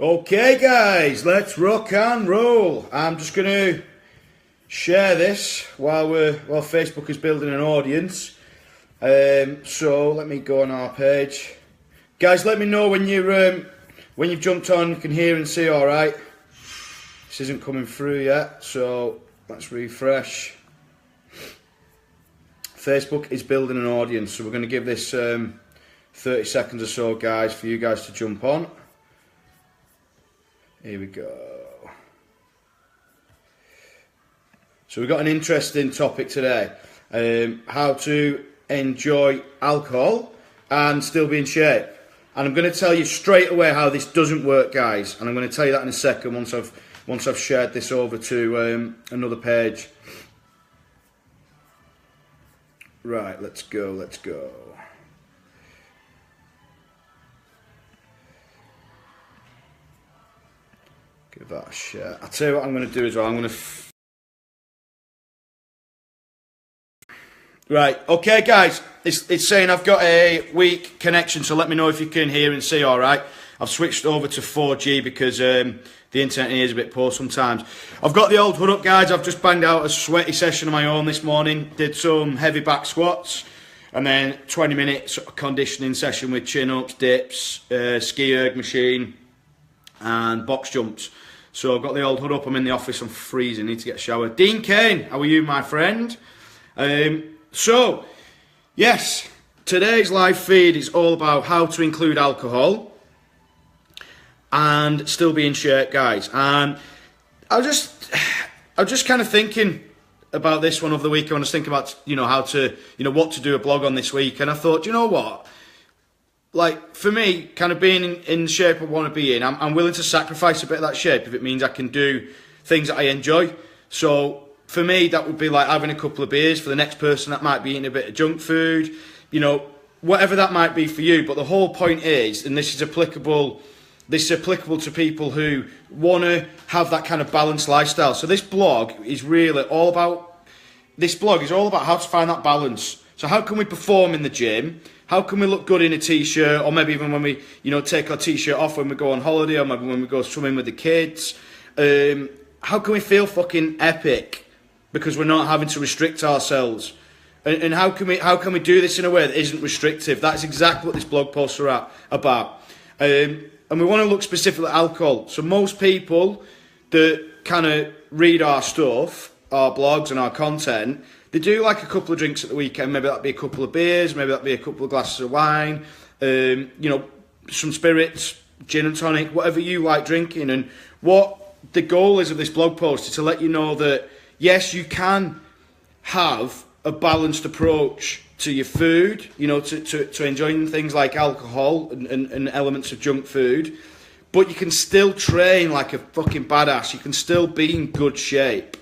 Okay guys, let's rock and roll. I'm just going to share this while Facebook is building an audience. So let me go on our page. Guys, let me know when you've jumped on, you can hear and see all right. This isn't coming through yet, so let's refresh. Facebook is building an audience, so we're going to give this 30 seconds or so, guys, for you guys to jump on. Here we go. So we've got an interesting topic today. How to enjoy alcohol and still be in shape. And I'm going to tell you straight away how this doesn't work, guys. And I'm going to tell you that in a second once I've shared this over to another page. Right, let's go. Give that a share. I'll tell you what I'm going to do as well. I'm going to... Right, okay guys, it's saying I've got a weak connection, so let me know if you can hear and see all right. I've switched over to 4G because the internet here is a bit poor sometimes. I've got the old hood up, guys. I've just banged out a sweaty session of my own this morning. Did some heavy back squats and then 20-minute sort of conditioning session with chin-ups, dips, ski erg machine and box jumps. So I've got the old hood up. I'm in the office. I'm freezing. Need to get a shower. Dean Kane, how are you, my friend? So, yes, today's live feed is all about how to include alcohol and still be in shape, guys. And I was just kind of thinking about this one over the weekend. I was thinking about, how to, what to do a blog on this week. And I thought, you know what? Like, for me, kind of being in the shape I want to be in, I'm willing to sacrifice a bit of that shape if it means I can do things that I enjoy. So, for me, that would be like having a couple of beers. For the next person, that might be eating a bit of junk food. Whatever that might be for you. But the whole point is, and this is applicable to people who want to have that kind of balanced lifestyle. So this blog is all about how to find that balance. So how can we perform in the gym? How can we look good in a t-shirt, or maybe even when we, take our t-shirt off when we go on holiday, or maybe when we go swimming with the kids? How can we feel fucking epic because we're not having to restrict ourselves? And how can we do this in a way that isn't restrictive? That's exactly what this blog posts are about. And we want to look specifically at alcohol. So most people that kind of read our stuff, our blogs and our content, they do like a couple of drinks at the weekend. Maybe that'd be a couple of beers, maybe that'd be a couple of glasses of wine, some spirits, gin and tonic, whatever you like drinking. And what the goal is of this blog post is to let you know that, yes, you can have a balanced approach to your food, to enjoying things like alcohol and elements of junk food, but you can still train like a fucking badass. You can still be in good shape.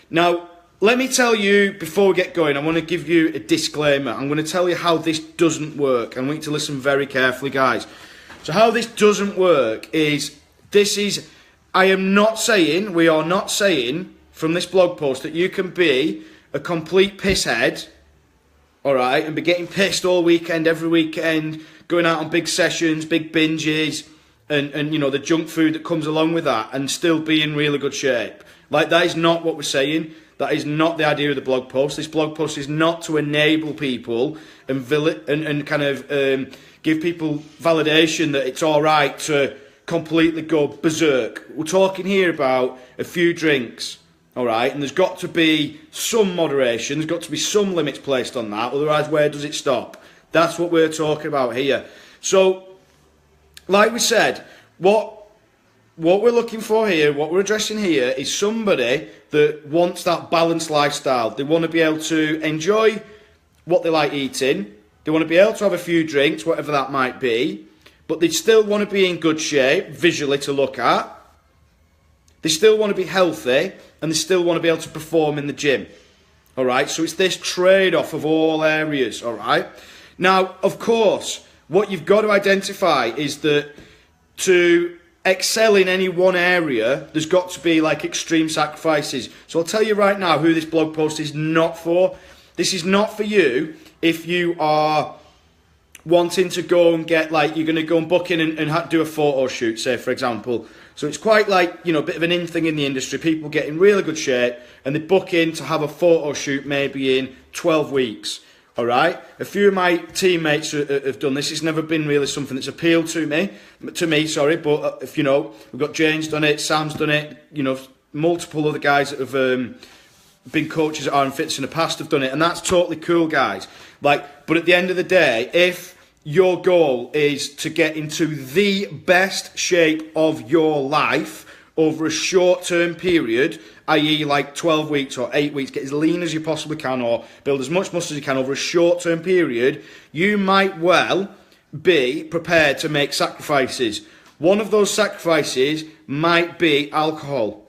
Now, let me tell you, before we get going, I want to give you a disclaimer. I'm going to tell you how this doesn't work. I want you to listen very carefully, guys. So how this doesn't work is, we are not saying from this blog post that you can be a complete pisshead, all right, and be getting pissed all weekend, every weekend, going out on big sessions, big binges, and the junk food that comes along with that, and still be in really good shape. Like, that is not what we're saying. That is not the idea of the blog post. This blog post is not to enable people and give people validation that it's all right to completely go berserk. We're talking here about a few drinks, all right? And there's got to be some moderation. There's got to be some limits placed on that. Otherwise, where does it stop? That's what we're talking about here. So, like we said, what we're looking for here, what we're addressing here, is somebody that wants that balanced lifestyle. They want to be able to enjoy what they like eating. They want to be able to have a few drinks, whatever that might be. But they still want to be in good shape, visually to look at. They still want to be healthy, and they still want to be able to perform in the gym. All right? So it's this trade-off of all areas, all right? Now, of course, what you've got to identify is that to excel in any one area, there's got to be like extreme sacrifices. So I'll tell you right now who this blog post is not for. This is not for you if you are wanting to go and get, like, you're going to go and book in and do a photo shoot, say, for example. So it's quite like, you know, a bit of an in thing in the industry. People get in really good shape and they book in to have a photo shoot maybe in 12 weeks. All right? A few of my teammates have done this. It's never been really something that's appealed to me, but if you know, we've got James done it, Sam's done it, you know, multiple other guys that have been coaches at Iron Fitness in the past have done it, and that's totally cool, guys. Like, but at the end of the day, if your goal is to get into the best shape of your life over a short-term period, i.e. like 12 weeks or 8 weeks, get as lean as you possibly can or build as much muscle as you can over a short-term period, you might well be prepared to make sacrifices. One of those sacrifices might be alcohol.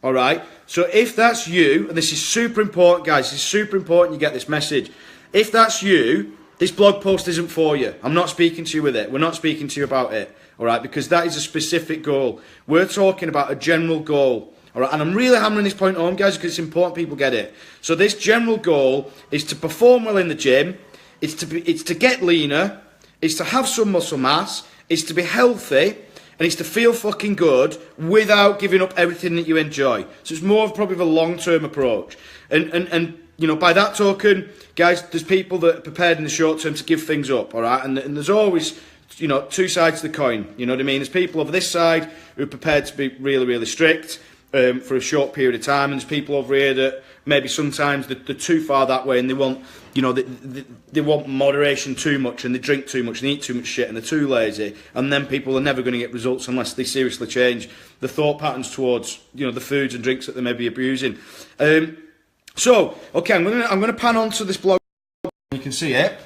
All right? So if that's you, and this is super important, guys, this is super important you get this message. If that's you, this blog post isn't for you. I'm not speaking to you with it. We're not speaking to you about it, all right? Because that is a specific goal. We're talking about a general goal, all right? And I'm really hammering this point home, guys, because it's important people get it. So this general goal is to perform well in the gym. It's to get leaner. It's to have some muscle mass. It's to be healthy. And it's to feel fucking good without giving up everything that you enjoy. So it's more of probably of a long-term approach. And you know, by that token, guys, there's people that are prepared in the short term to give things up, all right? And there's always, you know, two sides to the coin, you know what I mean? There's people over this side who are prepared to be really, really strict for a short period of time, and there's people over here that maybe sometimes they're too far that way and they want, you know, they want moderation too much and they drink too much and eat too much shit and they're too lazy, and then people are never going to get results unless they seriously change the thought patterns towards, you know, the foods and drinks that they may be abusing. So, okay, I'm gonna pan onto this blog. You can see it.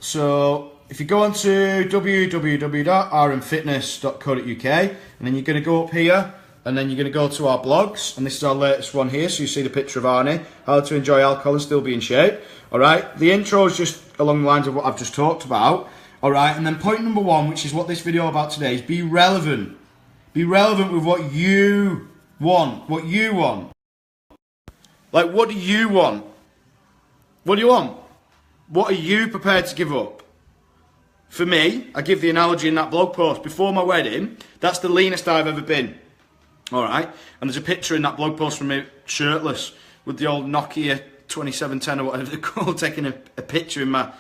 So, if you go onto www.rmfitness.co.uk, and then you're gonna go up here, and then you're gonna go to our blogs, and this is our latest one here. So you see the picture of Arnie, how to enjoy alcohol and still be in shape. All right. The intro is just along the lines of what I've just talked about. All right. And then point number one, which is what this video is about today, is be relevant. Be relevant with what you want. What you want. Like, what do you want? What do you want? What are you prepared to give up? For me, I give the analogy in that blog post. Before my wedding, that's the leanest I've ever been. All right? And there's a picture in that blog post from me shirtless with the old Nokia 2710 or whatever they're called, taking a picture in my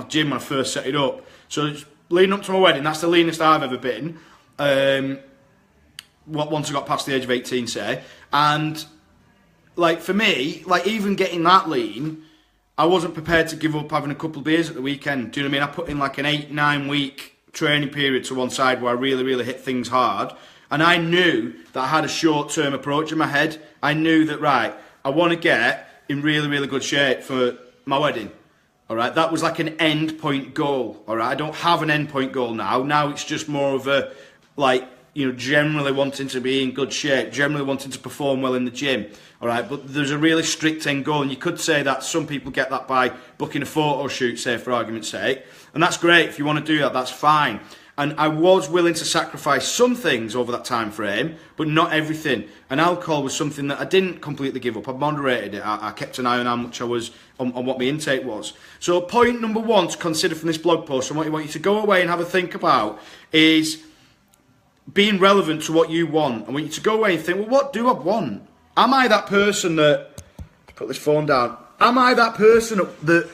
gym when I first set it up. So it's leading up to my wedding, that's the leanest I've ever been. Once I got past the age of 18, say. And like, for me, like, even getting that lean, I wasn't prepared to give up having a couple of beers at the weekend. Do you know what I mean? I put in like an 8-9 week training period to one side where I really, really hit things hard. And I knew that I had a short-term approach in my head. I knew that, right, I want to get in really, really good shape for my wedding. All right? That was like an end point goal. All right? I don't have an end point goal now. Now it's just more of a, like, you know, generally wanting to be in good shape, generally wanting to perform well in the gym, all right? But there's a really strict end goal, and you could say that some people get that by booking a photo shoot, say, for argument's sake, and that's great. If you want to do that, that's fine. And I was willing to sacrifice some things over that time frame, but not everything. And alcohol was something that I didn't completely give up. I moderated it. I kept an eye on how much I was, on what my intake was. So point number one to consider from this blog post, and what I want you to go away and have a think about, is being relevant to what you want. I want you to go away and think, well, what do I want? Am I that person that, put this phone down, am I that person that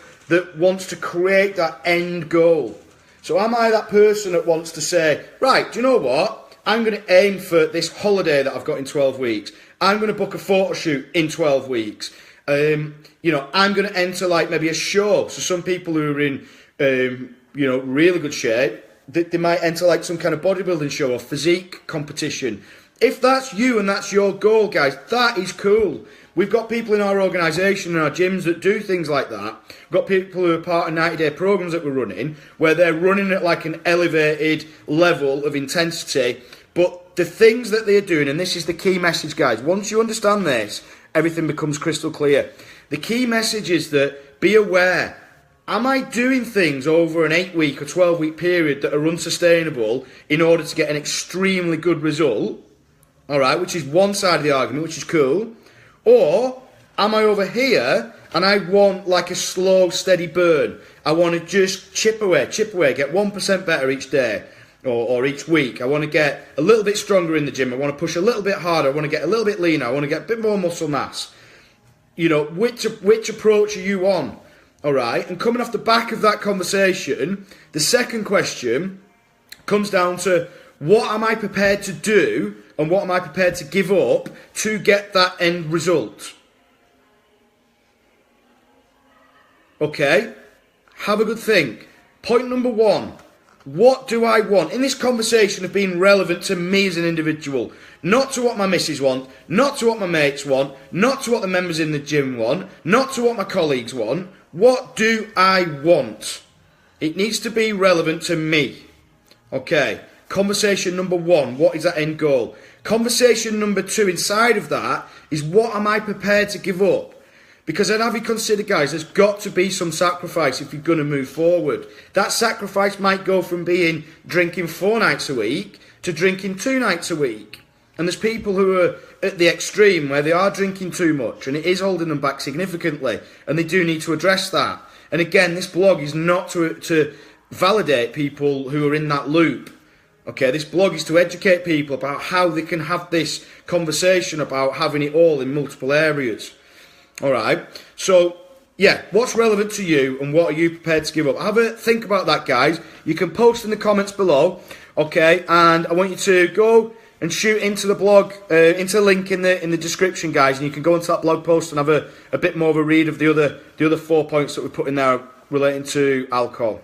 wants to create that end goal? So am I that person that wants to say, right, do you know what? I'm going to aim for this holiday that I've got in 12 weeks. I'm going to book a photo shoot in 12 weeks. You know, I'm going to enter like maybe a show. So some people who are in, you know, really good shape, they might enter like some kind of bodybuilding show or physique competition. If that's you and that's your goal, guys, that is cool. We've got people in our organisation and our gyms that do things like that. We've got people who are part of 90-day programmes that we're running, where they're running at like an elevated level of intensity. But the things that they're doing, and this is the key message, guys, once you understand this, everything becomes crystal clear. The key message is that be aware. Am I doing things over an 8-week or 12-week period that are unsustainable in order to get an extremely good result? All right, which is one side of the argument, which is cool. Or am I over here and I want like a slow, steady burn. I want to just chip away, get 1% better each day or each week. I want to get a little bit stronger in the gym. I want to push a little bit harder. I want to get a little bit leaner. I want to get a bit more muscle mass. You know, which approach are you on? All right, and coming off the back of that conversation, the second question comes down to, what am I prepared to do and what am I prepared to give up to get that end result? Okay, have a good think. Point number one, what do I want? In this conversation of being relevant to me as an individual, not to what my missus want, not to what my mates want, not to what the members in the gym want, not to what my colleagues want. What do I want? It needs to be relevant to me. Okay, conversation number one, what is that end goal? Conversation number two inside of that is, what am I prepared to give up? Because then have you considered, guys, there's got to be some sacrifice if you're going to move forward. That sacrifice might go from being drinking 4 nights a week to drinking 2 nights a week. And there's people who are at the extreme where they are drinking too much and it is holding them back significantly, and they do need to address that. And again, this blog is not to validate people who are in that loop. Okay, this blog is to educate people about how they can have this conversation about having it all in multiple areas. All right, so yeah, what's relevant to you and what are you prepared to give up? Have a think about that, guys. You can post in the comments below, okay? And I want you to go and shoot into the blog, into the link in the description, guys, and you can go into that blog post and have a bit more of a read of the other 4 points that we put in there relating to alcohol.